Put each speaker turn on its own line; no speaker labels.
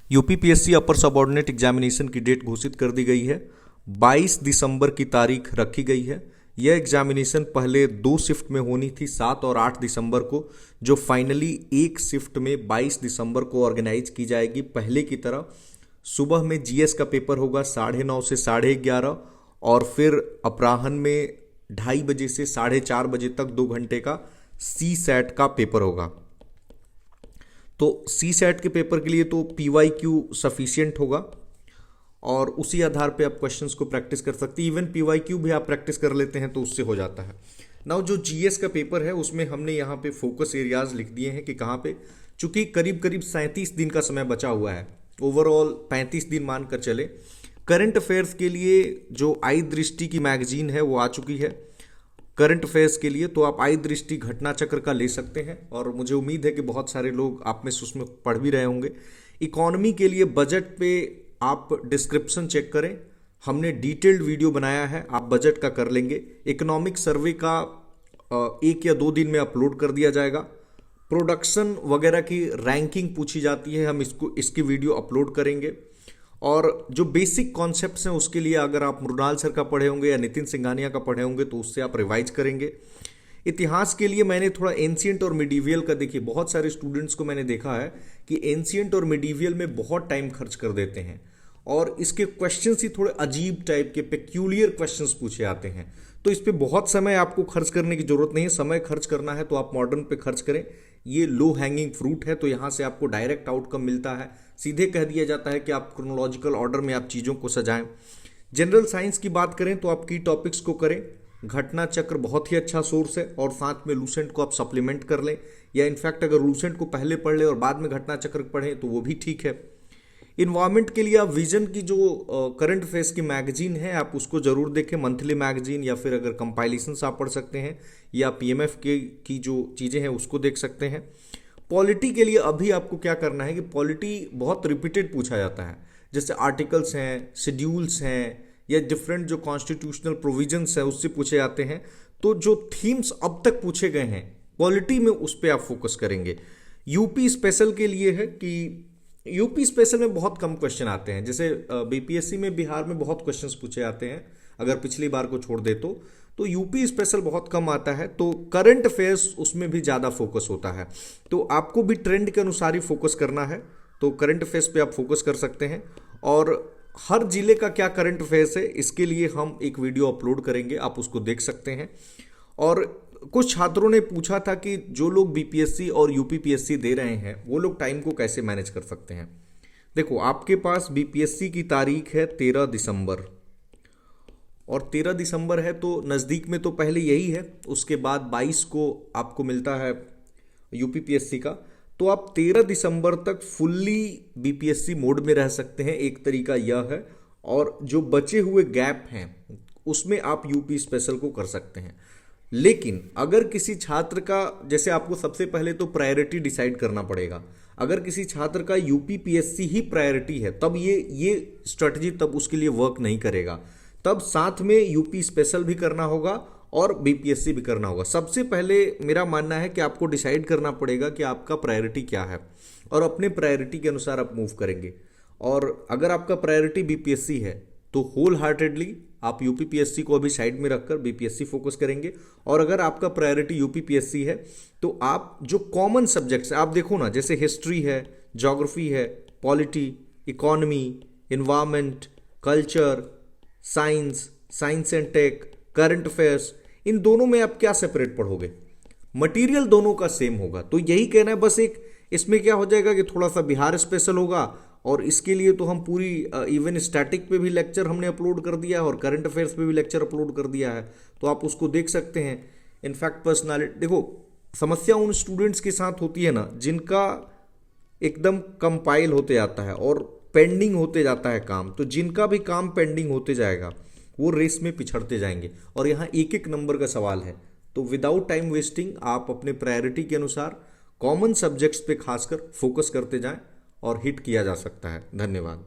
UPPSC अपर subordinate examination की date घोषित कर दी गई है। 22 दिसंबर की तारीख रखी गई है। यह एग्जामिनेशन पहले 2 शिफ्ट में होनी थी, 7 और 8 दिसंबर को, जो फाइनली एक शिफ्ट में 22 दिसंबर को ऑर्गेनाइज की जाएगी। पहले की तरह सुबह में जीएस का पेपर होगा 9:30 से 11:30 और फिर अपराह्न में 2:30 बजे से 4:30 बजे तक 2 घंटे का सी सैट का पेपर होगा। तो सी सैट के पेपर के लिए तो पीवाईक्यू सफिशिएंट होगा और उसी आधार पे आप क्वेश्चंस को प्रैक्टिस कर सकते हैं। इवन पीवाईक्यू भी आप प्रैक्टिस कर लेते हैं तो उससे हो जाता है। नाउ जो जीएस का पेपर है उसमें हमने यहाँ पे फोकस एरियाज लिख दिए हैं कि कहाँ पे, चूंकि करीब करीब 37 दिन का समय बचा हुआ है, ओवरऑल 35 दिन मानकर चले। करंट अफेयर्स के लिए जो आई दृष्टि की मैगजीन है वो आ चुकी है करंट अफेयर्स के लिए, तो आप आई दृष्टि घटना चक्र का ले सकते हैं और मुझे उम्मीद है कि बहुत सारे लोग आप में से उसमें पढ़ भी रहे होंगे। इकोनॉमी के लिए बजट पे आप डिस्क्रिप्शन चेक करें, हमने डिटेल्ड वीडियो बनाया है, आप बजट का कर लेंगे। इकोनॉमिक सर्वे का 1 या 2 दिन में अपलोड कर दिया जाएगा। प्रोडक्शन वगैरह की रैंकिंग पूछी जाती है, हम इसकी वीडियो अपलोड करेंगे। और जो बेसिक कॉन्सेप्ट्स हैं उसके लिए अगर आप मृणाल सर का पढ़े होंगे या नितिन सिंघानिया का पढ़े होंगे तो उससे आप रिवाइज करेंगे। इतिहास के लिए मैंने थोड़ा एंशिएंट और मिडीवियल का, देखिए बहुत सारे स्टूडेंट्स को मैंने देखा है कि एंशिएंट और मिडीवियल में बहुत टाइम खर्च कर देते हैं और इसके क्वेश्चंस ही थोड़े अजीब टाइप के पेक्यूलियर क्वेश्चंस पूछे आते हैं। तो इस पे बहुत समय आपको खर्च करने की जरूरत नहीं है। समय खर्च करना है तो आप मॉडर्न पे खर्च करें, ये लो हैंगिंग फ्रूट है, तो यहाँ से आपको डायरेक्ट आउटकम मिलता है। सीधे कह दिया जाता है कि आप क्रोनोलॉजिकल ऑर्डर में आप चीज़ों को सजाएं। जनरल साइंस की बात करें तो आप की टॉपिक्स को करें। घटना चक्र बहुत ही अच्छा सोर्स है और साथ में लूसेंट को आप सप्लीमेंट कर लें, या इनफैक्ट अगर लूसेंट को पहले पढ़ लें और बाद में घटना चक्र पढ़ें तो वो भी ठीक है। इन्वायरमेंट के लिए आप विजन की जो करंट अफेयर्स की मैगजीन है आप उसको जरूर देखें, मंथली मैगजीन, या फिर अगर कंपाइलेशंस आप पढ़ सकते हैं या पीएमएफ की जो चीज़ें हैं उसको देख सकते हैं। पॉलिटी के लिए अभी आपको क्या करना है कि पॉलिटी बहुत रिपीटेड पूछा जाता है, जैसे आर्टिकल्स हैं, शेड्यूल्स हैं, या डिफरेंट जो कॉन्स्टिट्यूशनल प्रोविजंस हैं उससे पूछे जाते हैं। तो जो थीम्स अब तक पूछे गए हैं पॉलिटी में उस पर आप फोकस करेंगे। यूपी स्पेशल के लिए है कि यूपी स्पेशल में बहुत कम क्वेश्चन आते हैं, जैसे बीपीएससी में बिहार में बहुत क्वेश्चंस पूछे जाते हैं अगर पिछली बार को छोड़ दे तो यूपी स्पेशल बहुत कम आता है। तो करंट अफेयर्स उसमें भी ज़्यादा फोकस होता है, तो आपको भी ट्रेंड के अनुसार ही फोकस करना है। तो करंट अफेयर्स पे आप फोकस कर सकते हैं और हर जिले का क्या करंट अफेयर्स है इसके लिए हम एक वीडियो अपलोड करेंगे, आप उसको देख सकते हैं। और कुछ छात्रों ने पूछा था कि जो लोग बीपीएससी और यूपीपीएससी दे रहे हैं वो लोग टाइम को कैसे मैनेज कर सकते हैं। देखो, आपके पास बीपीएससी की तारीख है 13 दिसंबर और 13 दिसंबर है तो नज़दीक में तो पहले यही है, उसके बाद 22 को आपको मिलता है यूपीपीएससी का। तो आप 13 दिसंबर तक फुल्ली बीपीएससी मोड में रह सकते हैं, एक तरीका यह है। और जो बचे हुए गैप हैं उसमें आप यूपी स्पेशल को कर सकते हैं। लेकिन अगर किसी छात्र का, जैसे आपको सबसे पहले तो प्रायोरिटी डिसाइड करना पड़ेगा। अगर किसी छात्र का यूपीपीएससी ही प्रायोरिटी है तब ये स्ट्रेटजी तब उसके लिए वर्क नहीं करेगा, तब साथ में यूपी स्पेशल भी करना होगा और बीपीएससी भी करना होगा। सबसे पहले मेरा मानना है कि आपको डिसाइड करना पड़ेगा कि आपका प्रायोरिटी क्या है और अपने प्रायोरिटी के अनुसार आप मूव करेंगे। और अगर आपका प्रायोरिटी बीपीएससी है तो होल हार्टेडली आप यूपीपीएससी को अभी साइड में रखकर बीपीएससी फोकस करेंगे। और अगर आपका प्रायोरिटी यूपीपीएससी है तो आप जो कॉमन सब्जेक्ट्स आप देखो ना, जैसे हिस्ट्री है, ज्योग्राफी है, polity, economy, environment, culture, science and tech, current affairs, इन दोनों में आप क्या सेपरेट पढ़ोगे? मटेरियल दोनों का सेम होगा। तो यही कहना है, बस एक इसमें क्या हो जाएगा कि थोड़ा सा बिहार स्पेशल होगा और इसके लिए तो हम पूरी इवन स्टैटिक पे भी लेक्चर हमने अपलोड कर दिया है और करंट अफेयर्स पे भी लेक्चर अपलोड कर दिया है, तो आप उसको देख सकते हैं। इनफैक्ट पर्सनालिटी, देखो समस्या उन स्टूडेंट्स के साथ होती है ना जिनका एकदम कंपाइल होते जाता है और पेंडिंग होते जाता है काम, तो जिनका भी काम पेंडिंग होते जाएगा वो रेस में पिछड़ते जाएंगे और यहाँ एक एक नंबर का सवाल है। तो विदाउट टाइम वेस्टिंग आप अपने प्रायोरिटी के अनुसार कॉमन सब्जेक्ट्स पे खासकर फोकस करते जाएं और हिट किया जा सकता है। धन्यवाद।